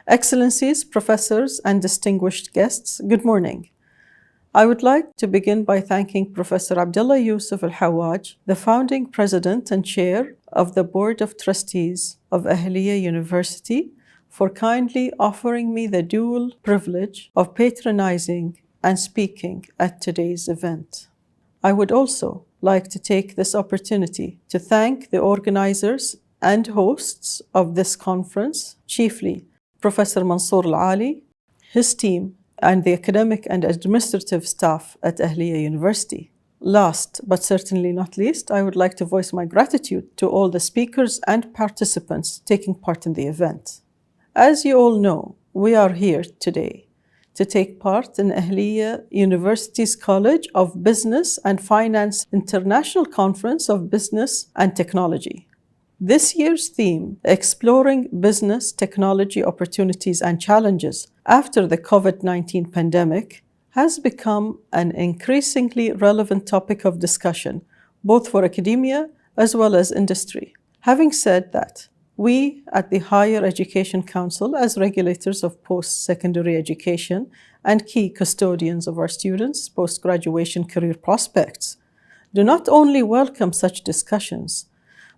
Excellencies, professors, and distinguished guests, good morning. I would like to begin by thanking Professor Abdullah Yusuf Al-Hawaj, the founding president and chair of the Board of Trustees of Ahliya University, for kindly offering me the dual privilege of patronizing and speaking at today's event. I would also like to take this opportunity to thank the organizers and hosts of this conference, chiefly Professor Mansour Al-Ali, his team, and the academic and administrative staff at Ahliya University. Last, but certainly not least, I would like to voice my gratitude to all the speakers and participants taking part in the event. As you all know, we are here today to take part in Ahliya University's College of Business and Finance International Conference of Business and Technology. This year's theme, Exploring Business, Technology Opportunities and Challenges after the COVID-19 pandemic, has become an increasingly relevant topic of discussion, both for academia as well as industry. Having said that, we at the Higher Education Council, as regulators of post-secondary education and key custodians of our students' post-graduation career prospects, do not only welcome such discussions,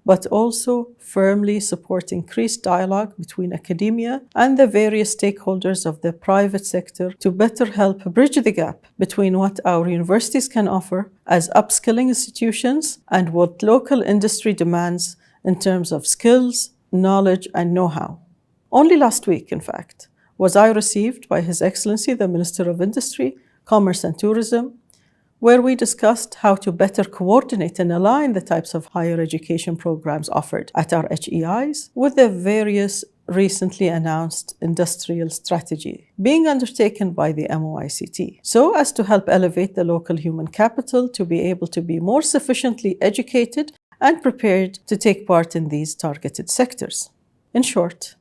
but also firmly support increased dialogue between academia and the various stakeholders of the private sector to better help bridge the gap between what our universities can offer as upskilling institutions and what local industry demands in terms of skills, knowledge, and know-how. Only last week, in fact, was I received by His Excellency the Minister of Industry, Commerce and Tourism, where we discussed how to better coordinate and align the types of higher education programs offered at our HEIs with the various recently announced industrial strategy being undertaken by the MOICT, so as to help elevate the local human capital to be able to be more sufficiently educated and prepared to take part in these targeted sectors. In short,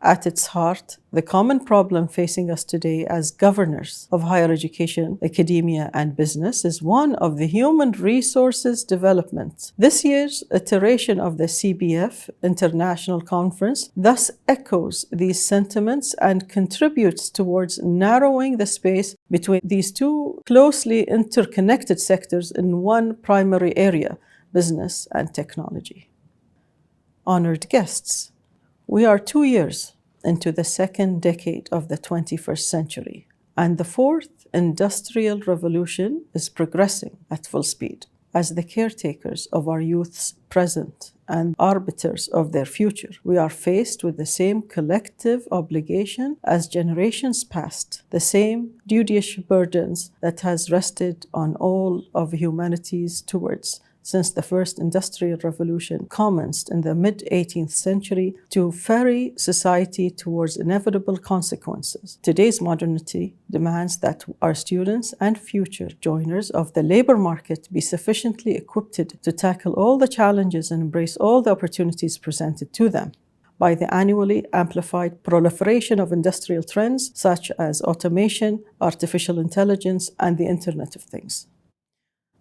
at its heart, the common problem facing us today as governors of higher education, academia, and business is one of the human resources development. This year's iteration of the CBF International Conference thus echoes these sentiments and contributes towards narrowing the space between these two closely interconnected sectors in one primary area, business and technology. Honored guests, we are 2 years into the second decade of the 21st century, and the fourth industrial revolution is progressing at full speed. As the caretakers of our youth's present and arbiters of their future, we are faced with the same collective obligation as generations past, the same duteous burdens that has rested on all of humanity's towards since the first industrial revolution commenced in the mid-18th century to ferry society towards inevitable consequences. Today's modernity demands that our students and future joiners of the labor market be sufficiently equipped to tackle all the challenges and embrace all the opportunities presented to them by the annually amplified proliferation of industrial trends such as automation, artificial intelligence, and the Internet of Things.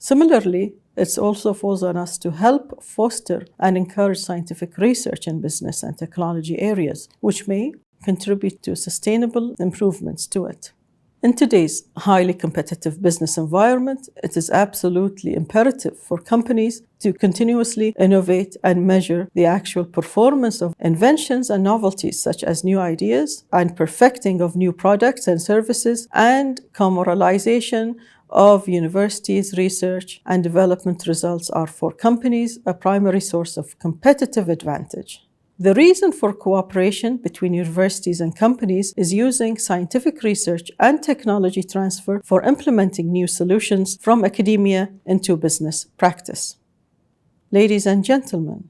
Similarly, it also falls on us to help foster and encourage scientific research in business and technology areas, which may contribute to sustainable improvements to it. In today's highly competitive business environment, it is absolutely imperative for companies to continuously innovate and measure the actual performance of inventions and novelties such as new ideas and perfecting of new products and services and commercialization of universities' research and development results are for companies a primary source of competitive advantage. The reason for cooperation between universities and companies is using scientific research and technology transfer for implementing new solutions from academia into business practice. Ladies and gentlemen,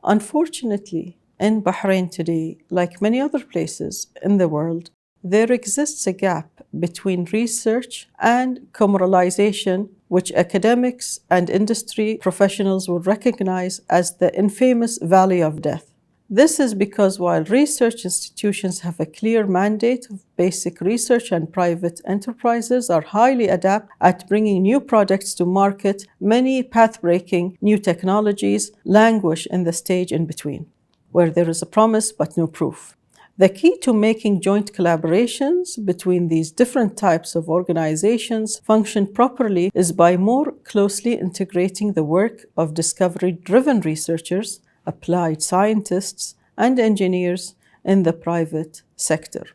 unfortunately, in Bahrain today, like many other places in the world, there exists a gap between research and commercialization, which academics and industry professionals would recognize as the infamous valley of death. This is because while research institutions have a clear mandate of basic research and private enterprises are highly adept at bringing new products to market, many path-breaking new technologies languish in the stage in between, where there is a promise but no proof. The key to making joint collaborations between these different types of organizations function properly is by more closely integrating the work of discovery-driven researchers, applied scientists, and engineers in the private sector.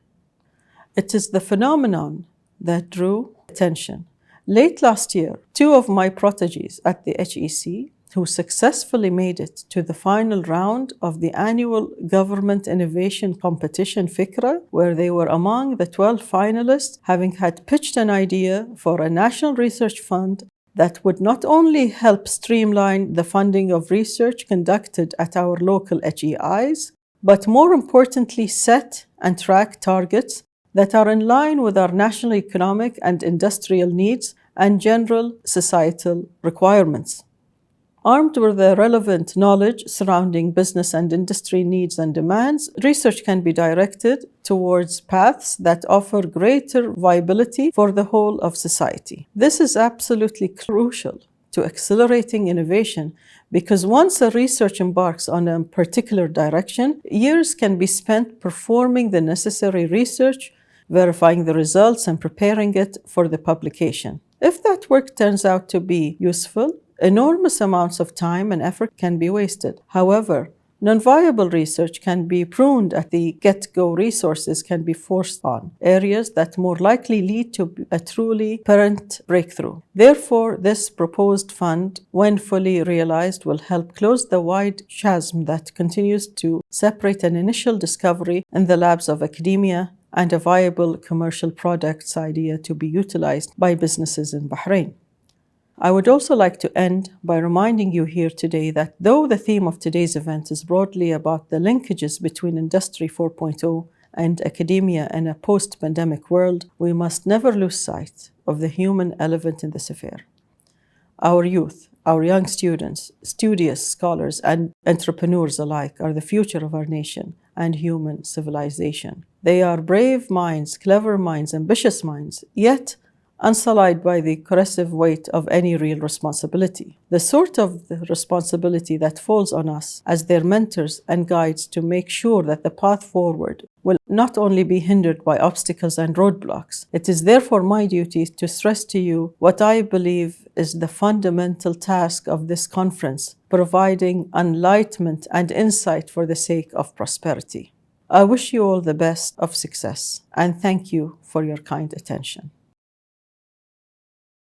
It is the phenomenon that drew attention. Late last year, two of my proteges at the HEC, who successfully made it to the final round of the annual Government Innovation Competition FICRA, where they were among the 12 finalists, having had pitched an idea for a national research fund that would not only help streamline the funding of research conducted at our local HEIs, but more importantly, set and track targets that are in line with our national economic and industrial needs and general societal requirements. Armed with the relevant knowledge surrounding business and industry needs and demands, research can be directed towards paths that offer greater viability for the whole of society. This is absolutely crucial to accelerating innovation because once a research embarks on a particular direction, years can be spent performing the necessary research, verifying the results, and preparing it for the publication. If that work turns out to be useful, enormous amounts of time and effort can be wasted. However, non-viable research can be pruned at the get-go. Resources can be forced on areas that more likely lead to a truly parent breakthrough. Therefore, this proposed fund, when fully realized, will help close the wide chasm that continues to separate an initial discovery in the labs of academia and a viable commercial product's idea to be utilized by businesses in Bahrain. I would also like to end by reminding you here today that though the theme of today's event is broadly about the linkages between Industry 4.0 and academia in a post-pandemic world, we must never lose sight of the human element in this affair. Our youth, our young students, studious scholars, and entrepreneurs alike are the future of our nation and human civilization. They are brave minds, clever minds, ambitious minds, yet unsullied by the corrosive weight of any real responsibility. The sort of the responsibility that falls on us as their mentors and guides to make sure that the path forward will not only be hindered by obstacles and roadblocks. It is therefore my duty to stress to you what I believe is the fundamental task of this conference, providing enlightenment and insight for the sake of prosperity. I wish you all the best of success and thank you for your kind attention.